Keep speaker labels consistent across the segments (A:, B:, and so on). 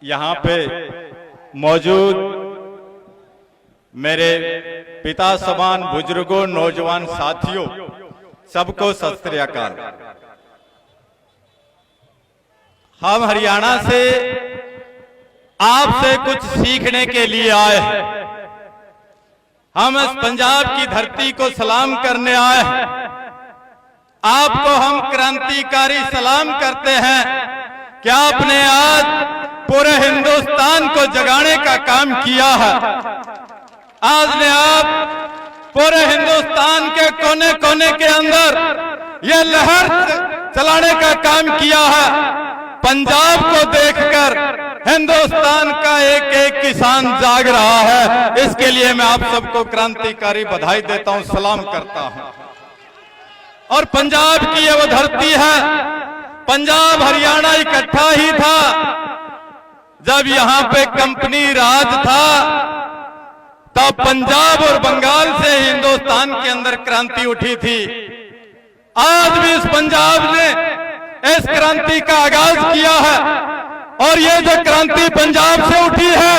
A: यहाँ पे मौजूद मेरे पिता समान बुजुर्गों, नौजवान साथियों, सबको सत श्री अकाल। हम हरियाणा से आपसे कुछ सीखने के लिए आए हैं। हम इस पंजाब की धरती को सलाम करने आए हैं। आपको हम क्रांतिकारी सलाम करते हैं कि आपने आज पूरे हिंदुस्तान को जगाने का काम किया है। आज ने आप पूरे हिंदुस्तान के कोने कोने के अंदर ये लहर चलाने का काम किया है। पंजाब को देखकर हिंदुस्तान का एक एक किसान जाग रहा है। इसके लिए मैं आप सबको क्रांतिकारी बधाई देता हूं, सलाम करता हूं। और पंजाब की ये वो धरती है, पंजाब हरियाणा इकट्ठा ही था। जब यहां पे कंपनी राज था तब पंजाब और बंगाल से हिंदुस्तान के अंदर क्रांति उठी थी। आज भी इस पंजाब ने इस क्रांति का आगाज किया है और ये जो क्रांति पंजाब से उठी है,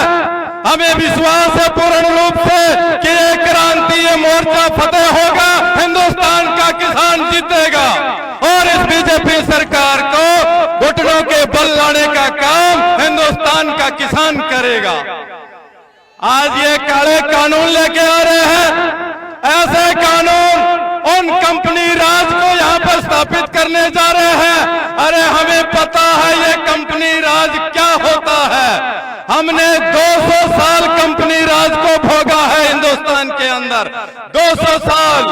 A: हमें विश्वास है पूर्ण रूप से कि ये क्रांति, ये मोर्चा फतेह होगा, हिंदुस्तान का किसान जीतेगा और इस बीजेपी सरकार को घुटनों के बल लाने का काम हिंदुस्तान का किसान करेगा। आज ये काले कानून लेके आ रहे हैं, ऐसे कानून उन कंपनी राज को यहाँ पर स्थापित करने जा रहे हैं। अरे हमें पता है ये कंपनी राज क्या होता है। हमने 200 साल कंपनी राज को भोगा है हिंदुस्तान के अंदर, 200 साल,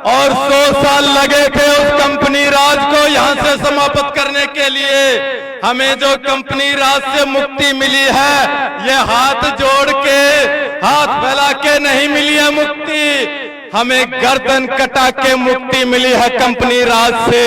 A: और 100 साल लगे थे उस कंपनी राज को यहाँ से समाप्त करने के लिए। हमें जो कंपनी राज से मुक्ति मिली है, ये हाथ जोड़ के, हाथ फैला के नहीं मिली है मुक्ति, हमें गर्दन कटा के मुक्ति मिली है कंपनी राज से।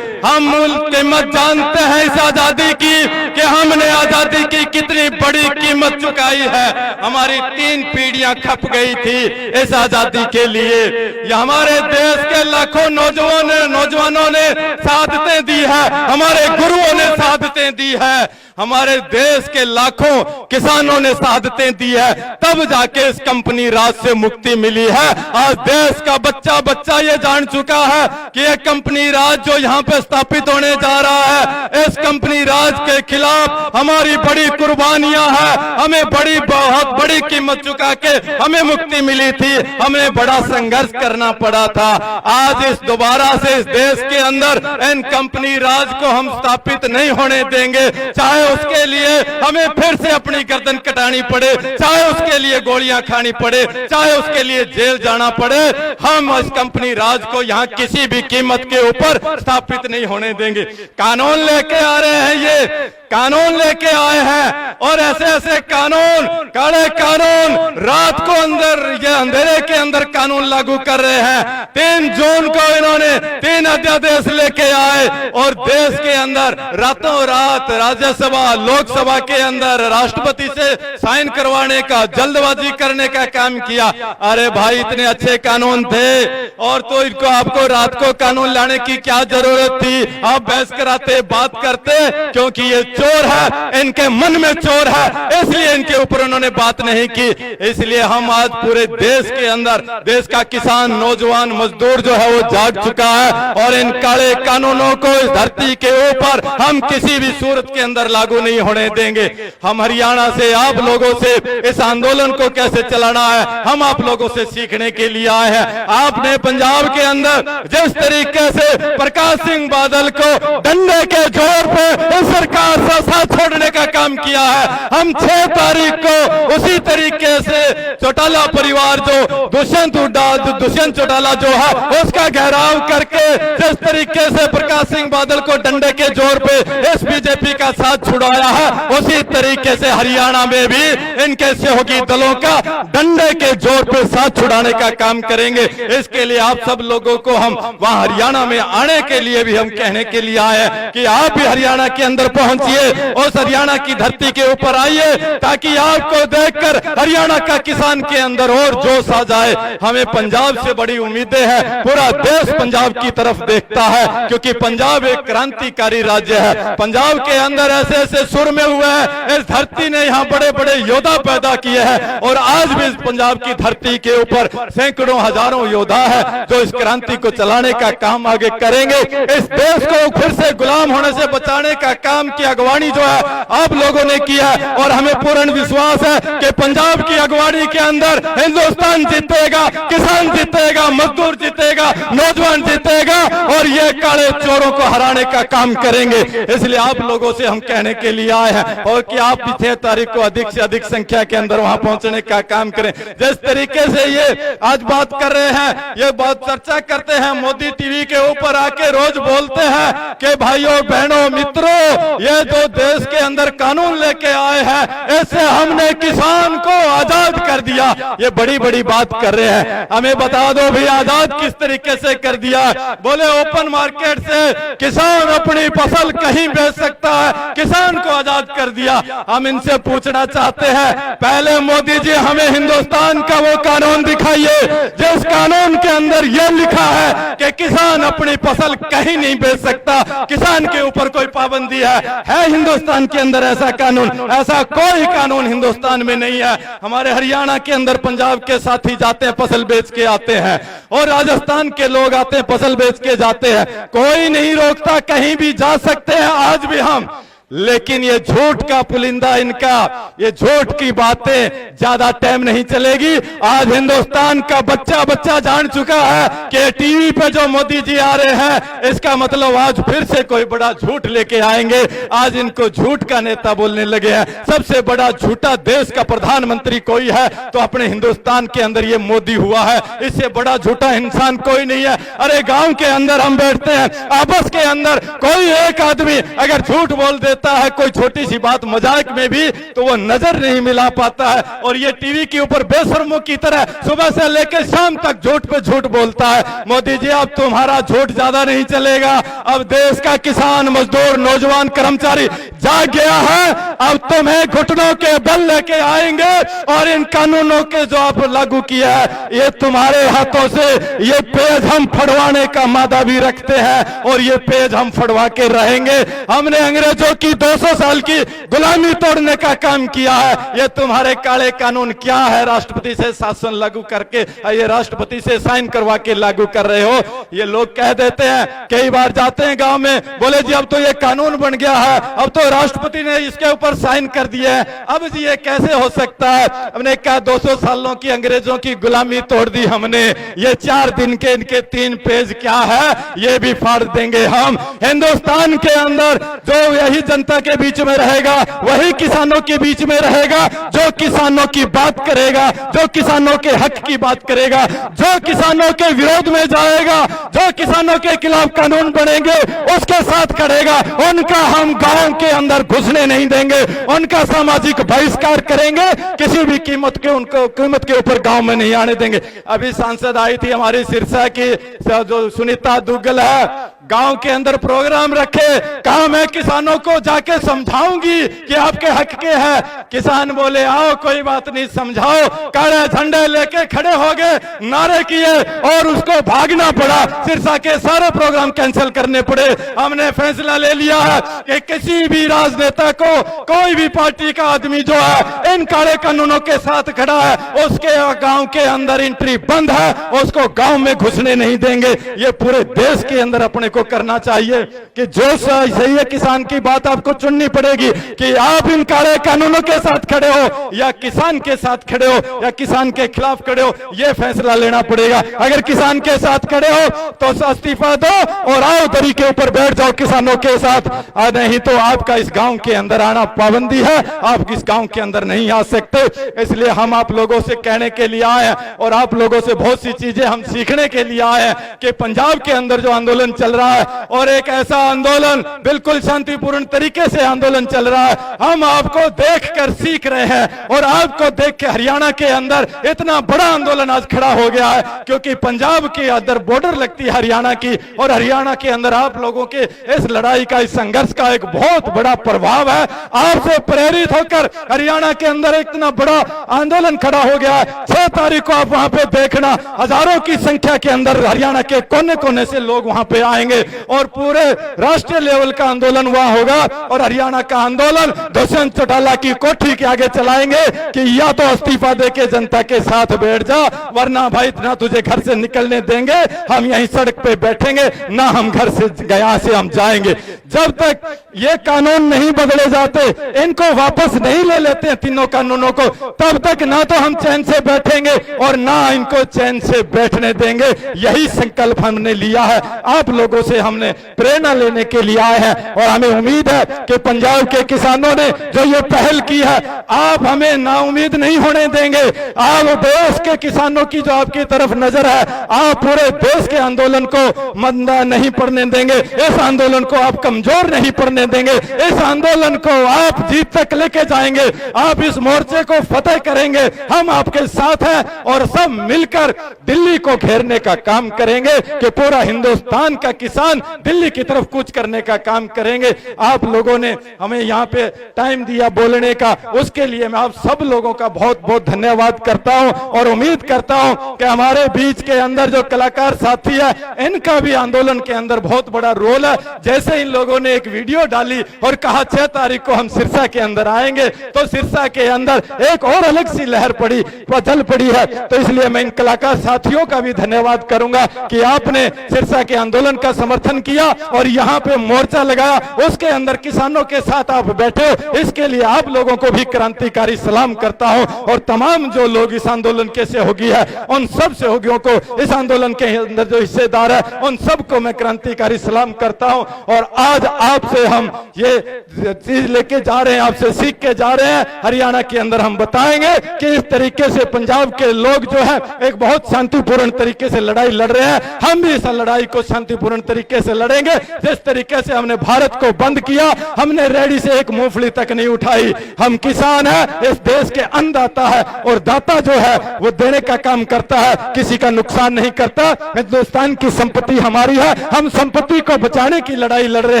A: हम कीमत जानते हैं इस आजादी की कि हमने आजादी की कितनी बड़ी कीमत चुकाई है। हमारी 3 पीढ़ियां खप गई थी इस आजादी के लिए। ये हमारे देश के लाखों नौजवानों ने शहादतें दी है, हमारे गुरुओं ने शहादतें दी है, हमारे देश के लाखों किसानों ने शहादतें दी है, तब जाके इस कंपनी राज से मुक्ति मिली है। आज देश का बच्चा बच्चा ये जान चुका है कि ये कंपनी राज जो यहाँ पे स्थापित होने जा रहा है, इस कंपनी राज के खिलाफ हमारी बड़ी कुर्बानियां हैं। हमें बहुत बड़ी कीमत चुका के हमें मुक्ति मिली थी, हमें बड़ा संघर्ष करना पड़ा था। आज इस दोबारा से इस देश के अंदर इन कंपनी राज को हम स्थापित नहीं होने देंगे, चाहे उसके लिए हमें फिर से अपनी गर्दन कटानी पड़े, चाहे उसके लिए गोलियां खानी पड़े, चाहे उसके लिए जेल जाना पड़े। हम इस कंपनी राज को यहाँ किसी भी कीमत के ऊपर स्थापित नहीं होने देंगे। कानून लेके आ रहे हैं, ये कानून लेके आए हैं और ऐसे ऐसे कानून, काले कानून, रात को अंदर ये अंधेरे के अंदर कानून लागू कर रहे हैं। 3 जून को इन्होंने 3 अध्यादेश लेके आए और देश के अंदर रातों रात राज्यसभा, लोकसभा के अंदर राष्ट्रपति से साइन करवाने का, जल्दबाजी करने का काम किया। अरे भाई, इतने अच्छे कानून थे और तो इनको आपको रात को कानून लाने की क्या जरूरत थी? आप बहस कराते, बात करते, क्योंकि ये चोर है, इनके मन में चोर है, इसलिए इनके ऊपर उन्होंने बात नहीं की। इसलिए हम आज पूरे देश के अंदर, देश का किसान, नौजवान, मजदूर जो है वो जाग चुका है और इन काले कानूनों को इस धरती के ऊपर हम किसी भी सूरत के अंदर लागू नहीं होने देंगे। हम हरियाणा से आप लोगों से इस आंदोलन को कैसे चलाना है, हम आप लोगों से सीखने के लिए आए हैं। आपने पंजाब के अंदर जिस तरीके से प्रकाश सिंह बादल को डंडे के जोर पे इस सरकार से साथ छोड़ने का काम किया है, हम 6 तारीख को उसी तरीके से चौटाला परिवार जो दुष्यंत चौटाला जो है उसका घेराव करके जिस तरीके से प्रकाश सिंह बादल को डंडे के जोर पे इस बीजेपी का साथ छुड़ाया है, उसी तरीके से हरियाणा में भी इनके सहयोगी दलों का डंडे के जोर पे साथ छुड़ाने का काम करेंगे। इसके लिए आप सब लोगों को हम वहां हरियाणा में आने के लिए भी हम कहने के लिए आए हैं कि आप भी हरियाणा के अंदर पहुंचिए आइए, उस हरियाणा की धरती के ऊपर आइए, ताकि आपको देखकर हरियाणा का किसान के अंदर और जोश आ जाए। हमें पंजाब से बड़ी उम्मीदें हैं, पूरा देश पंजाब की तरफ देखता है, क्योंकि पंजाब एक क्रांतिकारी राज्य है। पंजाब के अंदर ऐसे ऐसे सुर में हुए हैं, इस धरती ने यहाँ बड़े बड़े योद्धा पैदा किए हैं, और आज भी इस पंजाब की धरती के ऊपर सैकड़ों हजारों योद्धा है जो इस क्रांति को चलाने का काम आगे करेंगे। इस देश को फिर से गुलाम होने से बचाने का काम की अगवानी जो है आप लोगों ने किया है, और हमें पूर्ण विश्वास है कि पंजाब की अगवानी के अंदर हिंदुस्तान जीतेगा, किसान जीतेगा, मजदूर जीतेगा, नौजवान जीतेगा, और ये काले चोरों को हराने का काम करेंगे। इसलिए आप लोगों से हम कहने के लिए आए हैं, और कि आप 6 तारीख को अधिक से अधिक संख्या के अंदर वहां पहुंचने का काम करें। जिस तरीके से ये आज बात कर रहे हैं, ये बहुत चर्चा करते हैं, मोदी टीवी के ऊपर आके रोज बोलते हैं कि भाइयों बहनों मित्रों, ये जो देश के अंदर कानून लेके आए हैं, इससे हमने किसान को आजाद कर दिया। ये बड़ी बड़ी बात कर रहे हैं, हमें बता दो भी आजाद किस तरीके से कर दिया। बोले ओपन मार्केट से किसान अपनी फसल कहीं बेच सकता है, किसान को आजाद कर दिया। हम इनसे पूछना चाहते हैं, पहले मोदी जी हमें हिंदुस्तान का वो कानून दिखाइए जिस कानून के अंदर ये लिखा है कि किसान अपनी फसल कहीं नहीं बेच सकता, किसान के ऊपर कोई पाबंदी है हिंदुस्तान के अंदर ऐसा कानून? ऐसा कोई कानून हिंदुस्तान में नहीं है। हमारे हरियाणा के अंदर पंजाब के साथी जाते हैं फसल बेच के आते हैं, और राजस्थान के लोग आते हैं फसल बेच के जाते हैं, कोई नहीं रोकता, कहीं भी जा सकते हैं आज भी हम। लेकिन ये झूठ का पुलिंदा इनका, ये झूठ की बातें ज्यादा टाइम नहीं चलेगी। आज हिंदुस्तान का बच्चा बच्चा जान चुका है कि टीवी पे जो मोदी जी आ रहे हैं, इसका मतलब आज फिर से कोई बड़ा झूठ लेके आएंगे। आज इनको झूठ का नेता बोलने लगे हैं। सबसे बड़ा झूठा देश का प्रधानमंत्री कोई है तो अपने हिंदुस्तान के अंदर ये मोदी हुआ है, इससे बड़ा झूठा इंसान कोई नहीं है। अरे गांव के अंदर हम बैठते हैं, आपस के अंदर कोई एक आदमी अगर झूठ बोल देता है कोई छोटी सी बात मजाक में भी, तो वो नजर नहीं मिला पाता है, और ये टीवी के ऊपर बेशर्मों की तरह सुबह से लेकर शाम तक झूठ पे झूठ बोलता है। मोदी जी अब तुम्हारा झूठ ज्यादा नहीं चलेगा। अब देश का किसान, मजदूर, नौजवान, कर्मचारी जाग गया है। अब तुम्हें घुटनों के बल लेके आएंगे, और इन कानूनों के जो आप लागू किया है, ये तुम्हारे हाथों से ये पेज हम फड़वाने का मादा भी रखते हैं, और ये पेज हम फड़वा के रहेंगे। हमने अंग्रेजों की 200 साल की गुलामी तोड़ने का काम किया है। ये तुम्हारे काले कानून क्या है? राष्ट्रपति से शासन लागू करके ये राष्ट्रपति से साइन करवा के लागू कर रहे हो। ये लोग कह देते हैं, कई बार जाते हैं गांव में, बोले जी अब तो ये कानून बन गया है, अब तो राष्ट्रपति ने इसके ऊपर साइन कर दिए है, अब जी ये कैसे हो सकता है? हमने कहा 200 सालों की अंग्रेजों की गुलामी तोड़ दी हमने, ये 4 दिन के इनके 3 पेज क्या है ये भी फाड़ देंगे हम। हिंदुस्तान के अंदर जो यही जनता के बीच में रहेगा, वही किसानों के बीच में रहेगा, जो किसानों की बात करेगा, जो किसानों के हक की बात करेगा, जो किसानों के विरोध में जाएगा, जो किसानों के खिलाफ कानून बनेंगे उसके साथ खड़ेगा। उनका हम गांव के अंदर घुसने नहीं देंगे, उनका सामाजिक बहिष्कार करेंगे, किसी भी कीमत के ऊपर गांव में नहीं आने देंगे। अभी सांसद आई थी हमारी सिरसा की जो सुनीता दुग्गल है, गांव के अंदर प्रोग्राम रखे, कहा मैं किसानों को जाके समझाऊंगी कि आपके हक के हैं। किसान बोले आओ कोई बात नहीं समझाओ, काले झंडे लेके खड़े हो गए, नारे किए, और उसको भागना पड़ा। सिरसा के सारे प्रोग्राम कैंसिल करने पड़े। हमने फैसला ले लिया है कि किसी भी राजनेता को, कोई भी पार्टी का आदमी जो है इन काले कानूनों के साथ खड़ा है, उसके गांव के अंदर एंट्री बंद है, उसको गांव में घुसने नहीं देंगे। ये पूरे देश के अंदर अपने को करना चाहिए कि जो सही है किसान की बात आपको चुननी पड़ेगी कि आप इन काले कानूनों के साथ खड़े हो या किसान के साथ खड़े हो या किसान के खिलाफ खड़े हो, यह फैसला लेना पड़ेगा। अगर किसान के साथ खड़े हो तो इस्तीफा दो और आओ दरी के ऊपर बैठ जाओ किसानों के साथ, नहीं तो आपका इस गांव के अंदर आना पाबंदी है, आप इस गांव के अंदर नहीं आ सकते। इसलिए हम आप लोगों से कहने के लिए आए हैं और आप लोगों से बहुत सी चीजें हम सीखने के लिए आए हैं कि पंजाब के अंदर जो आंदोलन चल रहा है, और एक ऐसा आंदोलन बिल्कुल शांतिपूर्ण तरीके से आंदोलन चल रहा है, हम आपको देख कर
B: देखकर सीख रहे हैं। और आपको देख के हरियाणा के अंदर इतना बड़ा आंदोलन आज खड़ा हो गया है, क्योंकि पंजाब के अंदर बॉर्डर लगती है हरियाणा की, और हरियाणा के अंदर आप लोगों के इस लड़ाई का, इस संघर्ष का एक बहुत बड़ा प्रभाव है। आपसे प्रेरित होकर हरियाणा के अंदर इतना बड़ा आंदोलन खड़ा हो गया है। 6 तारीख को आप वहां पे देखना, हजारों की संख्या के अंदर हरियाणा के कोने कोने से लोग वहां पे आएंगे और पूरे राष्ट्रीय लेवल का आंदोलन वहां होगा। और हरियाणा का आंदोलन दुष्यंत चौटाला की कोठी के आगे चलाएंगे कि या तो इस्तीफा देके जनता के साथ बैठ जा, वरना भाई ना तुझे घर से निकलने देंगे, हम यहीं सड़क पे बैठेंगे, ना हम घर से गया से हम जाएंगे। जब तक ये कानून नहीं बदले जाते, इनको वापस नहीं ले लेते हैं तीनों कानूनों को, तब तक ना तो हम चैन से बैठेंगे और ना इनको चैन से बैठने देंगे। यही संकल्प हमने लिया है, आप लोगों से हमने प्रेरणा लेने के लिए आए हैं। और हमें उम्मीद है कि पंजाब के किसानों ने जो ये पहल की है, आप हमें नाउम्मीद नहीं होने देंगे। आप देश के किसानों की जो आपकी तरफ नजर है, आप पूरे देश के आंदोलन को मंदा नहीं पड़ने देंगे, इस आंदोलन को आप कमजोर नहीं पड़ने देंगे, इस आंदोलन को आप जीत तक लेके जाएंगे, आप इस मोर्चे को फतेह करेंगे। हम आपके साथ हैं और सब मिलकर दिल्ली को घेरने का काम करेंगे कि पूरा हिंदुस्तान का किसान दिल्ली की तरफ कूच करने का काम करेंगे। आप लोगों ने हमें यहाँ पे टाइम दिया बोलने का, उसके लिए मैं आप सब लोगों का बहुत बहुत धन्यवाद करता हूं और उम्मीद करता हूं कि हमारे बीच के अंदर जो कलाकार साथी है, इनका भी आंदोलन के अंदर बहुत बड़ा रोल है। जैसे इन लोगों ने एक वीडियो डाली और कहा 6 तारीख को हम सिरसा के अंदर आएंगे, तो सिरसा के अंदर एक और अलग सी लहर पड़ी, चल पड़ी है। तो इसलिए मैं इन कलाकार साथियों का भी धन्यवाद करूंगा कि आपने सिरसा के आंदोलन का समर्थन किया और यहाँ पे मोर्चा लगाया, उसके अंदर किसानों के साथ आप बैठे, इसके लिए आप लोगों को भी क्रांतिकारी सलाम करता हूं। और तमाम जो लोग इस आंदोलन के सहयोगी है, उन सब सहयोगियों को, इस आंदोलन के अंदर जो हिस्सेदार है, उन सबको मैं क्रांतिकारी सलाम करता हूं। और आज आपसे हम ये चीज लेके जा रहे हैं, आपसे सीख के जा रहे हैं। हरियाणा के अंदर हम बताएंगे कि इस तरीके से पंजाब के लोग जो है एक बहुत शांतिपूर्ण तरीके से लड़ाई लड़ रहे हैं, हम भी इस लड़ाई को शांतिपूर्ण तरीके से लड़ेंगे। जिस तरीके से हमने भारत को बंद किया, हमने रेडी से एक मूंगफली तक नहीं उठाई। हम किसान है, इस देश के अन्नदाता है, और दाता जो है वो देने का काम करता है, किसी का नुकसान नहीं करता। हिंदुस्तान की संपत्ति हमारी है, हम संपत्ति को बचाने की लड़ाई लड़ रहे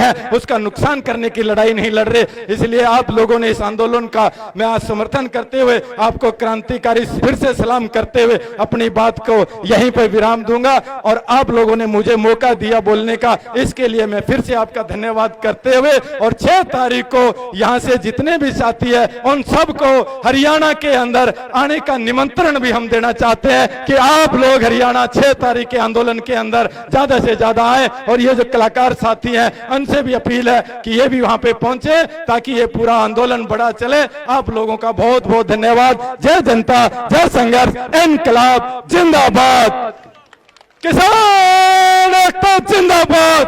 B: हैं, उसका नुकसान करने की लड़ाई नहीं लड़ रहे। इसलिए आप लोगों ने इस आंदोलन का मैं आज समर्थन करते हुए आपको क्रांतिकारी फिर से सलाम करते हुए अपनी बात को यहीं पर विराम दूंगा। और आप लोगों ने मुझे मौका दिया बोलने का, इसके लिए मैं फिर से आपका धन्यवाद करते हुए, और 6 तारीख को यहां से जितने भी साथी है उन सबको हरियाणा के अंदर आने का निमंत्रण भी हम देना चाहते हैं कि आप लोग हरियाणा 6 तारीख के आंदोलन के अंदर ज्यादा से ज्यादा आए। और ये जो कलाकार साथी हैं, उनसे भी अपील है कि ये भी वहां पे पहुंचे ताकि ये पूरा आंदोलन बड़ा चले। आप लोगों का बहुत बहुत धन्यवाद। जय जनता, जय संघर्ष, इनकलाब जिंदाबाद, किसान एकता जिंदाबाद,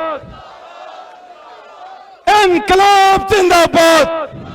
B: इनकलाब जिंदाबाद।